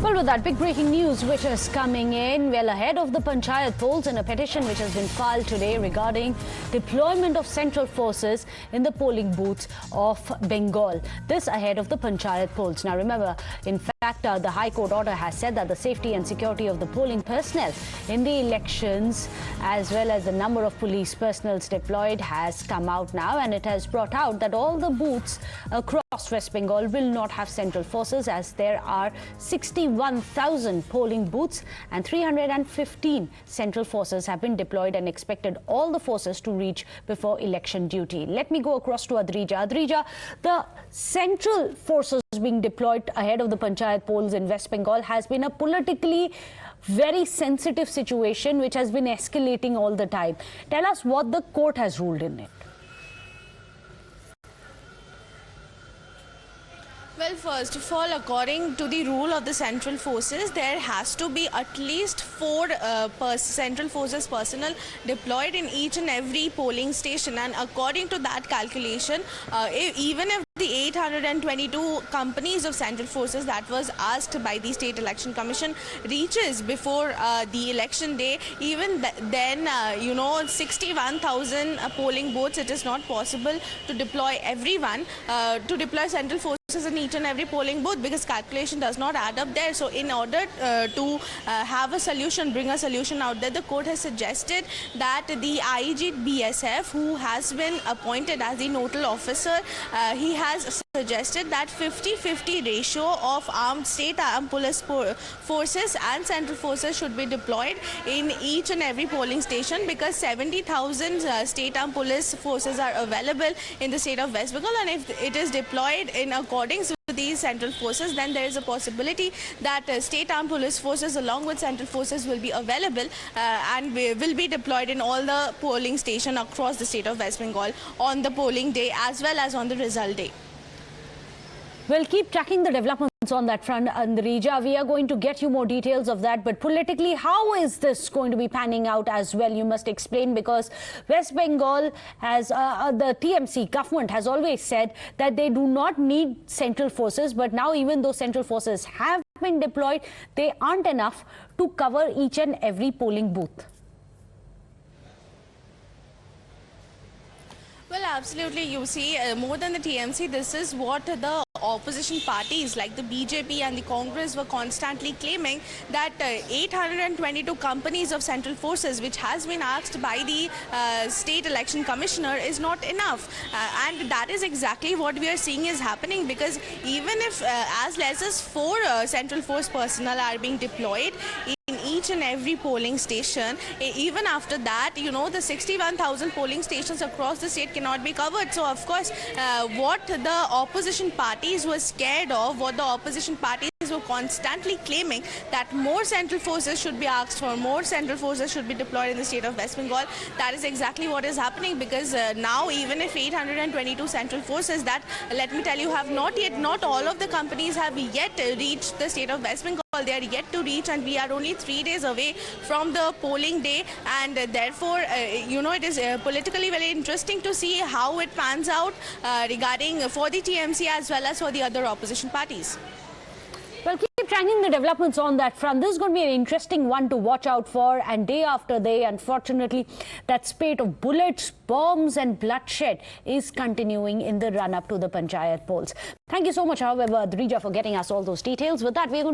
Well, with that big breaking news which is coming in well ahead of the Panchayat polls in a petition which has been filed today regarding deployment of central forces in the polling booths of Bengal. This ahead of the Panchayat polls. Now remember, in fact, the High Court order has said that the safety and security of the polling personnel in the elections as well as the number of police personnel deployed has come out now, and it has brought out that all the booths across West Bengal will not have central forces, as there are 61,000 polling booths and 315 central forces have been deployed and expected all the forces to reach before election duty. Let me go across to Adrija. Adrija, the central forces being deployed ahead of the Panchayat polls in West Bengal has been a politically very sensitive situation which has been escalating all the time. Tell us what the court has ruled in it. Well, first of all, according to the rule of the central forces, there has to be at least 4 central forces personnel deployed in each and every polling station. And according to that calculation, even if the 822 companies of central forces that was asked by the State Election Commission reaches before the election day, even then, 61,000 polling booths, it is not possible to deploy everyone, to deploy central forces in each and every polling booth, because calculation does not add up there. So in order to have a solution, bring a solution out there, the court has suggested that the IG BSF, who has been appointed as the nodal officer, he has suggested that 50-50 ratio of state armed police forces and central forces should be deployed in each and every polling station, because 70,000 state armed police forces are available in the state of West Bengal, and if it is deployed in accordance with these central forces, then there is a possibility that state armed police forces along with central forces will be available and will be deployed in all the polling stations across the state of West Bengal on the polling day as well as on the result day. We'll keep tracking the developments on that front, Adrija. We are going to get you more details of that. But politically, how is this going to be panning out as well? You must explain, because West Bengal has, the TMC government has always said that they do not need central forces. But now, even though central forces have been deployed, they aren't enough to cover each and every polling booth. Well, absolutely. You see, more than the TMC, this is what the opposition parties like the BJP and the Congress were constantly claiming, that 822 companies of central forces, which has been asked by the State Election Commissioner, is not enough. And that is exactly what we are seeing is happening, because even if as less as 4 central force personnel are being deployed in each and every polling station, even after that, the 61,000 polling stations across the state cannot be covered. So, of course, what the opposition parties were scared of, what the opposition parties were constantly claiming, that more central forces should be asked for, more central forces should be deployed in the state of West Bengal. That is exactly what is happening, because now even if 822 central forces, that, let me tell you, have not all of the companies have yet reached the state of West Bengal. They are yet to reach, and we are only 3 days away from the polling day, and therefore, it is politically very interesting to see how it pans out regarding for the TMC as well as for the other opposition parties. Well, keep tracking the developments on that front. This is going to be an interesting one to watch out for. And day after day, unfortunately, that spate of bullets, bombs and bloodshed is continuing in the run-up to the Panchayat polls. Thank you so much, however, Adrija, for getting us all those details. With that, we're going to